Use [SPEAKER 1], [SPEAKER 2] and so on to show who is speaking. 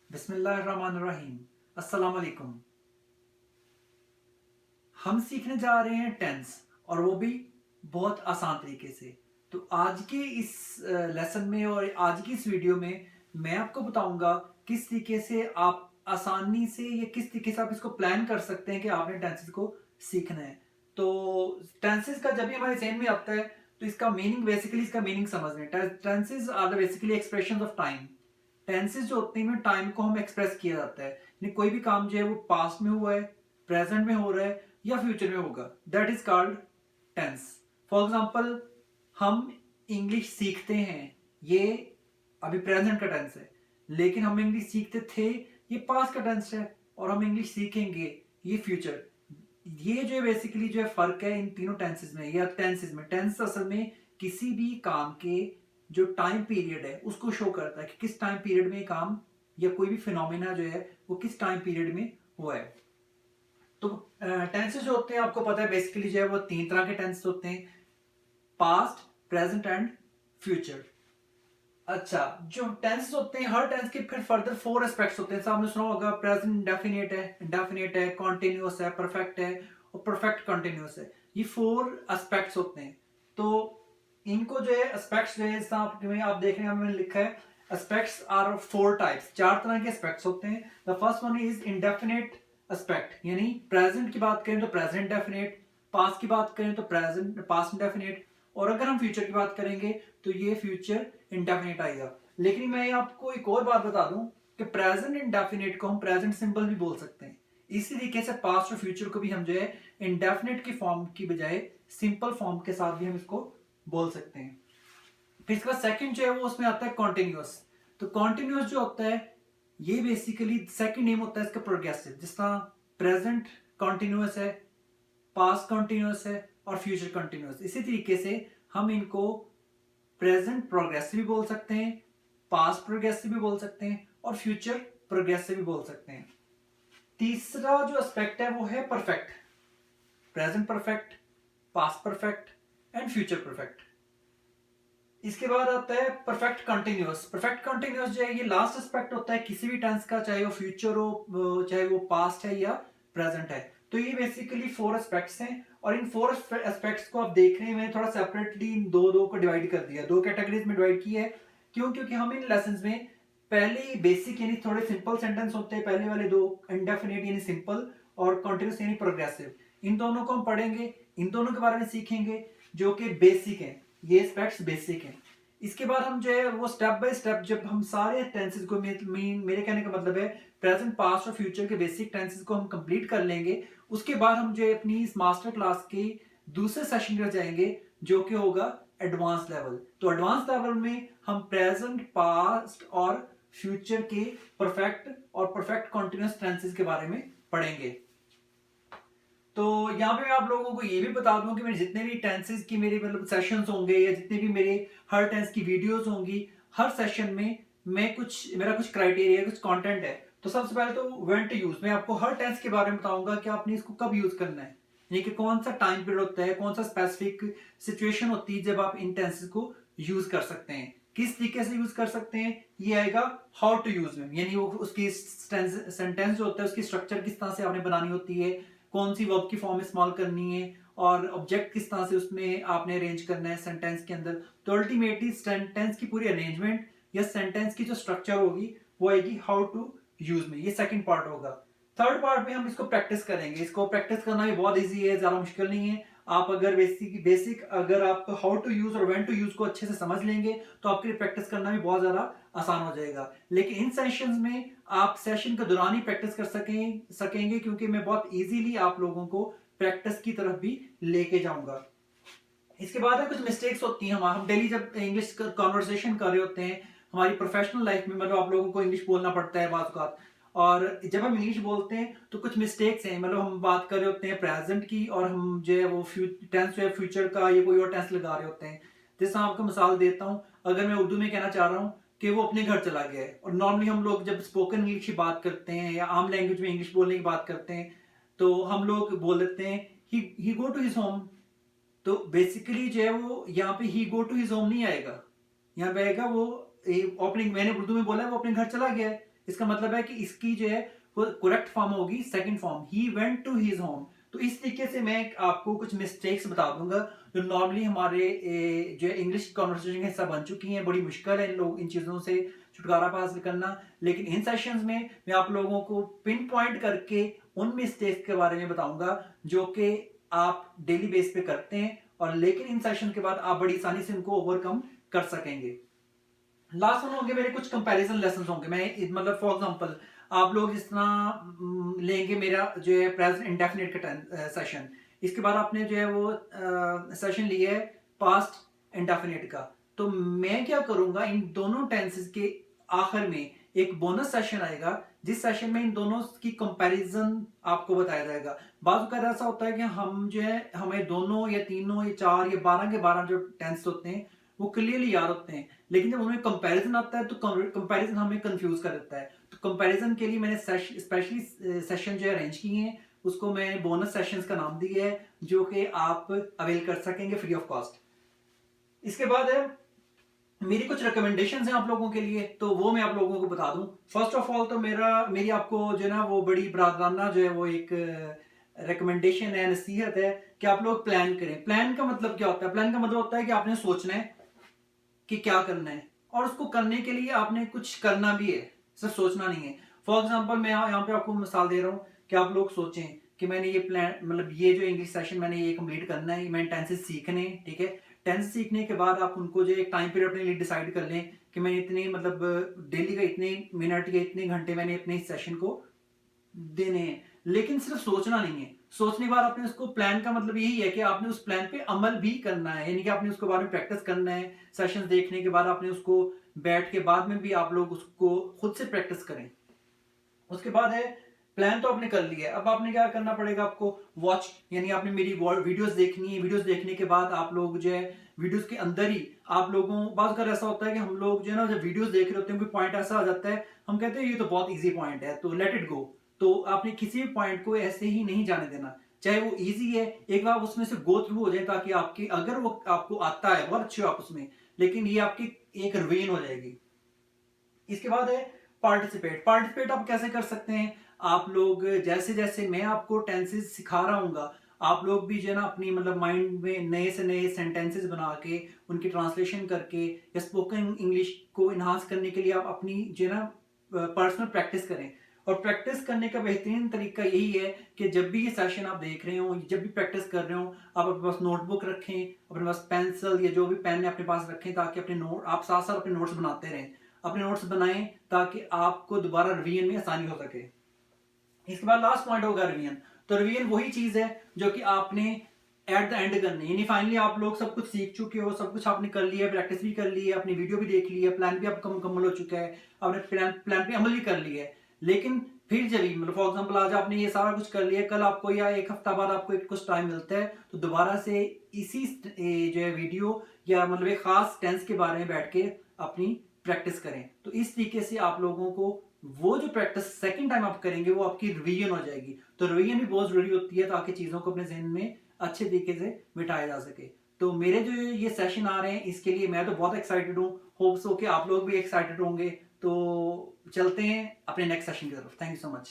[SPEAKER 1] बिस्मिल्लाहिर्रहमानिर्रहीम। अस्सलाम वालेकुम। हम सीखने जा रहे हैं टेंस और वो भी बहुत आसान तरीके से। तो आज के इस लेसन में और आज की इस वीडियो में मैं आपको बताऊंगा किस तरीके से आप आसानी से या किस तरीके से आप इसको प्लान कर सकते हैं कि आपने टेंसेस को सीखना है। तो टेंसेस का जब भी हमारे ज़हन में आता है तो इसका मीनिंग बेसिकली इसका मीनिंग समझना है। Tenses are the basically expression of time. Tenses जो होते हैं टाइम को हम एक्सप्रेस किया जाता है, यानी कोई भी काम जो है वो पास्ट में हुआ है, प्रेजेंट में हो रहा है या फ्यूचर में होगा, that is called tense. For example, हम इंग्लिश सीखते हैं, ये अभी प्रेजेंट का टेंस है, लेकिन हम इंग्लिश सीखते थे, ये पास्ट का टेंस है, और हम इंग्लिश सीखेंगे, ये फ्यूचर। ये जो है बेसिकली जो है फर्क है इन तीनों टेंसेस में या टेंसेस में। टेंस असल में किसी भी काम के जो टाइम पीरियड है उसको शो करता है कि किस टाइम पीरियड में काम या कोई भी फिनोमिना जो है वो किस टाइम पीरियड में हुआ है। तो टेंसेस जो होते हैं आपको पता है बेसिकली जो है वो तीन तरह के टेंसेस होते हैं, पास्ट, प्रेजेंट एंड फ्यूचर। अच्छा, जो टेंसेस होते हैं हर टेंस के फिर फर्दर फोर एस्पेक्ट्स होते हैं। आपने सुना होगा प्रेजेंट इंडेफिनिट है, कॉन्टिन्यूअस है, परफेक्ट है और परफेक्ट कॉन्टिन्यूअस है। ये फोर एस्पेक्ट्स होते हैं। तो इनको जो है एस्पेक्ट्स जो है आप देख रहे हैं मैंने लिखा है एस्पेक्ट्स आर फोर टाइप्स। चार तरह के एस्पेक्ट्स होते हैं। The first one is indefinite aspect, यानी प्रेजेंट की बात करें तो प्रेजेंट इंडेफिनिट, पास्ट की बात करें तो प्रेजेंट पास्ट इंडेफिनिट, और अगर हम फ्यूचर की बात करेंगे तो ये फ्यूचर इंडेफिनिट आएगा। लेकिन मैं आपको एक और बात बता दूं कि प्रेजेंट इंडेफिनिट को हम प्रेजेंट सिंपल भी बोल सकते हैं। इसी तरीके से पास्ट और फ्यूचर को भी हम जो है इंडेफिनिट की फॉर्म की बजाय सिंपल फॉर्म के साथ भी हम इसको बोल सकते हैं। फिर इसके बाद सेकंड जो है वो उसमें आता है कॉन्टिन्यूअस। तो कॉन्टिन्यूअस जो होता है ये बेसिकली सेकंड नेम होता है इसका प्रोग्रेसिव। जिस तरह प्रेजेंट कॉन्टिन्यूअस है, पास्ट कॉन्टिन्यूअस है और फ्यूचर कॉन्टिन्यूअस। इसी तरीके से हम इनको प्रेजेंट प्रोग्रेसिव भी बोल सकते हैं, पास्ट प्रोग्रेसिव भी बोल सकते हैं और फ्यूचर प्रोग्रेसिव भी बोल सकते हैं। तीसरा जो एस्पेक्ट है वो है perfect. Present perfect, past perfect and future perfect. इसके बाद आता है परफेक्ट कंटिन्यूअस। परफेक्ट कंटिन्यूअस जो है ये लास्ट एस्पेक्ट होता है किसी भी टेंस का, चाहे वो फ्यूचर हो, चाहे वो पास्ट है या प्रेजेंट है। तो ये बेसिकली फोर एस्पेक्ट्स हैं और इन फोर एस्पेक्ट्स को आप देख रहे हैं मैंने थोड़ा सेपरेटली इन दो दो को डिवाइड कर दिया, दो कैटेगरीज में डिवाइड की है। क्यों? क्योंकि हम इन लेसन में पहले बेसिक यानी थोड़े सिंपल सेंटेंस होते हैं, पहले वाले दो इंडेफिनिट यानी सिंपल और कॉन्टिन्यूअस यानी प्रोग्रेसिव, इन दोनों को हम पढ़ेंगे, इन दोनों के बारे में सीखेंगे जो कि बेसिक है। ये एस्पेक्ट्स बेसिक हैं। इसके बाद हम जो है वो स्टेप बाय स्टेप जब हम सारे टेंसेस को मेरे कहने का मतलब है प्रेजेंट पास्ट और फ्यूचर के बेसिक टेंसेस को हम कंप्लीट कर लेंगे, उसके बाद हम जो है अपनी इस मास्टर क्लास के दूसरे सेशन पर जाएंगे जो कि होगा एडवांस लेवल। तो एडवांस लेवल में हम प्रेजेंट, पास्ट और फ्यूचर के परफेक्ट और परफेक्ट कॉन्टिन्यूअस टेंसेस के बारे में पढ़ेंगे। तो यहाँ पे मैं आप लोगों को ये भी बता दूं कि मेरे जितने भी टेंसेस की मेरे मतलब सेशंस होंगे या जितने भी मेरे हर टेंस की वीडियोस होंगी, हर सेशन में मेरा कुछ क्राइटेरिया, कुछ कंटेंट है। तो सबसे पहले तो व्हेन टू यूज, मैं आपको हर टेंस के बारे में बताऊंगा कि आपने इसको कब यूज करना है, यानी कि कौन सा टाइम पीरियड होता है, कौन सा स्पेसिफिक सिचुएशन होती है जब आप इन टेंसेस को यूज कर सकते हैं, किस तरीके से यूज कर सकते हैं। ये आएगा हाउ टू यूज में, यानी वो उसकी सेंटेंस जो होता है उसकी स्ट्रक्चर किस तरह से आपने बनानी होती है, कौन सी वर्ब की फॉर्म इस्तेमाल करनी है और ऑब्जेक्ट किस तरह से उसमें आपने अरेंज करना है सेंटेंस के अंदर। तो अल्टीमेटली सेंटेंस की पूरी अरेंजमेंट या सेंटेंस की जो स्ट्रक्चर होगी वो आएगी हाउ टू यूज में। ये सेकंड पार्ट होगा। थर्ड पार्ट में हम इसको प्रैक्टिस करेंगे। इसको प्रैक्टिस करना भी बहुत इजी है, ज्यादा मुश्किल नहीं है। आप अगर बेसिक अगर आप हाउ टू यूज और व्हेन टू यूज को अच्छे से समझ लेंगे तो आपके लिए प्रैक्टिस करना भी बहुत ज्यादा आसान हो जाएगा। लेकिन इन सेशंस में आप सेशन के दौरान ही प्रैक्टिस कर सकेंगे क्योंकि मैं बहुत इजीली आप लोगों को प्रैक्टिस की तरफ भी लेके जाऊंगा। इसके बाद कुछ मिस्टेक्स होती हैं। हम डेली जब इंग्लिश कॉन्वर्सेशन कर रहे होते हैं हमारी प्रोफेशनल लाइफ में, मतलब आप लोगों को इंग्लिश बोलना पड़ता है बात बात, और जब हम इंग्लिश बोलते हैं तो कुछ मिस्टेक्स हैं। मतलब हम बात कर रहे होते हैं प्रेजेंट की और हम जो है वो टेंस जो है फ्यूचर का या कोई और टेंस लगा रहे होते हैं। जैसे आपको मिसाल देता हूँ, अगर मैं उर्दू में कहना चाह रहा हूँ कि वो अपने घर चला गया है, और नॉर्मली हम लोग जब स्पोकन इंग्लिश की बात करते हैं या आम लैंग्वेज में इंग्लिश बोलने की बात करते हैं तो हम लोग बोल देते हैं ही गो टू हिज होम। तो बेसिकली जो है वो यहाँ पे ही गो टू हिज होम नहीं आएगा, यहाँ पे आएगा वो ओपनिंग, मैंने उर्दू में बोला है वो अपने घर चला गया है। इसका मतलब है कि इसकी जो है वो करेक्ट फॉर्म होगी second form, he went to his home. तो इस तरीके से मैं आपको कुछ मिस्टेक्स बता दूंगा जो नॉर्मली हमारे जो इंग्लिश कॉन्वर्सेशन का हिस्सा बन चुकी हैं। बड़ी मुश्किल है इन चीज़ों से छुटकारा हासिल करना, लेकिन इन सेशंस में मैं आप लोगों को पिन पॉइंट करके उन मिस्टेक्स के बारे में बताऊंगा जो कि आप डेली बेस पे करते हैं, और लेकिन इन सेशन के बाद आप बड़ी आसानी से उनको ओवरकम कर सकेंगे। लास्ट वन होंगे मेरे कुछ कंपैरिजन लेसन होंगे। मैं मतलब फॉर एग्जांपल आप लोग जिस तरह लेंगे मेरा जो है प्रेजेंट इंडेफिनिट का सेशन, इसके बाद आपने जो है वो सेशन लिया है पास्ट इंडेफिनिट का, तो मैं क्या करूंगा इन दोनों टेंसेस के आखिर में एक बोनस सेशन आएगा जिस सेशन में इन दोनों की कंपैरिजन आपको बताया जाएगा। बाज़ अवत ऐसा होता है कि हम जो है हमें दोनों या तीनों या चार या 12 के 12 जो टेंस होते हैं वो क्लियरली याद होते हैं, लेकिन जब उनमें कंपैरिजन आता है तो कंपैरिजन हमें कंफ्यूज कर देता है। तो कंपैरिजन के लिए मैंने स्पेशली सेशन जो अरेंज किए हैं, उसको मैंने बोनस सेशंस का नाम दिया है जो कि आप अवेल कर सकेंगे फ्री ऑफ कॉस्ट। इसके बाद है मेरी कुछ रिकमेंडेशंस हैं आप लोगों के लिए, तो वो मैं आप लोगों को बता दूं। फर्स्ट ऑफ ऑल तो मेरी आपको जो है ना वो बड़ी बरादराना जो है वो एक रिकमेंडेशन है, नसीहत है कि आप लोग प्लान करें। प्लान का मतलब क्या होता है? प्लान का मतलब होता है कि आपने सोचना है कि क्या करना है, और उसको करने के लिए आपने कुछ करना भी है, सिर्फ सोचना नहीं है। फॉर एग्जाम्पल मैं यहाँ पे आपको मिसाल दे रहा हूँ कि आप लोग सोचें कि मैंने ये प्लान मतलब ये जो इंग्लिश सेशन मैंने ये कंप्लीट करना है, मैंने टेंसेस सीखने, ठीक है। टेंसेस सीखने के बाद आप उनको जो एक टाइम पीरियड अपने लिए डिसाइड कर लें कि मैं इतने मतलब डेली का इतने मिनट या इतने घंटे मैंने अपने इस सेशन को देने हैं। लेकिन सिर्फ सोचना नहीं है, सोचने के बाद आपने उसको प्लान का मतलब यही है कि आपने उस प्लान पे अमल भी करना है, यानी कि आपने उसके बारे में प्रैक्टिस करना है। सेशंस देखने के बाद आपने उसको बैठ के बाद में भी आप लोग उसको खुद से प्रैक्टिस करें। उसके बाद है प्लान तो आपने कर लिया है, अब आपने क्या करना पड़ेगा, आपको वॉच, यानी आपने मेरी वीडियोस देखनी है। वीडियोस देखने के बाद आप लोग जो है वीडियोस के अंदर ही आप लोगों बात कर ऐसा होता है कि हम लोग जो है ना जब वीडियोस देख रहे होते हैं कोई पॉइंट ऐसा आ जाता है, हम कहते हैं ये तो बहुत इजी पॉइंट है तो लेट इट गो। तो आपने किसी भी पॉइंट को ऐसे ही नहीं जाने देना, चाहे वो इजी है, एक बार उसमें से गो थ्रू हो जाए, ताकि आपकी अगर वो आपको आता है बहुत अच्छे हो आप उसमें, लेकिन ये आपकी एक रवेन हो जाएगी। इसके बाद है पार्टिसिपेट। पार्टिसिपेट आप कैसे कर सकते हैं? आप लोग जैसे जैसे मैं आपको टेंसेस सिखा रहा हूँ, आप लोग भी जो है ना अपनी मतलब माइंड में नए से नए सेंटेंसेस बना के उनकी ट्रांसलेशन करके या स्पोकन इंग्लिश को इन्हांस करने के लिए आप अपनी जो है ना पर्सनल प्रैक्टिस करें। और प्रैक्टिस करने का बेहतरीन तरीका यही है कि जब भी ये सेशन आप देख रहे हो, जब भी प्रैक्टिस कर रहे हो, आप अपने पास नोटबुक रखें, अपने पास पेंसिल या जो भी पेन है अपने पास रखें, ताकि अपने नोट आप साथ साथ अपने नोट्स बनाते रहें। अपने नोट्स बनाएं ताकि आपको दोबारा रिवीजन में आसानी हो सके। इसके बाद लास्ट पॉइंट होगा रिवीजन। तो रिवीजन वही चीज है जो कि आपने एट द एंड करनी है, यानी फाइनली आप लोग सब कुछ सीख चुके हो, सब कुछ आपने कर लिया है, प्रैक्टिस भी कर ली है, अपनी वीडियो भी देख ली है, प्लान भी आपका मुकम्मल हो चुका है, आपने प्लान पे अमल भी कर लिया है। लेकिन फिर जब मतलब फॉर एग्जांपल आज आपने ये सारा कुछ कर लिया, कल आपको या एक हफ्ता बाद आपको एक कुछ टाइम मिलता है तो दोबारा से इसी जो है वीडियो या मतलब एक खास टेंस के बारे में बैठ के अपनी प्रैक्टिस करें। तो इस तरीके से आप लोगों को वो जो प्रैक्टिस सेकंड टाइम आप करेंगे वो आपकी रिवीजन हो जाएगी। तो रिवीजन भी बहुत जरूरी होती है ताकि चीजों को अपने जहन में अच्छे तरीके से बिठाया जा सके। तो मेरे जो ये सेशन आ रहे हैं इसके लिए मैं तो बहुत एक्साइटेड हूँ, होप्स हो कि आप लोग भी एक्साइटेड होंगे। तो चलते हैं अपने नेक्स्ट सेशन की तरफ। Thank you so much.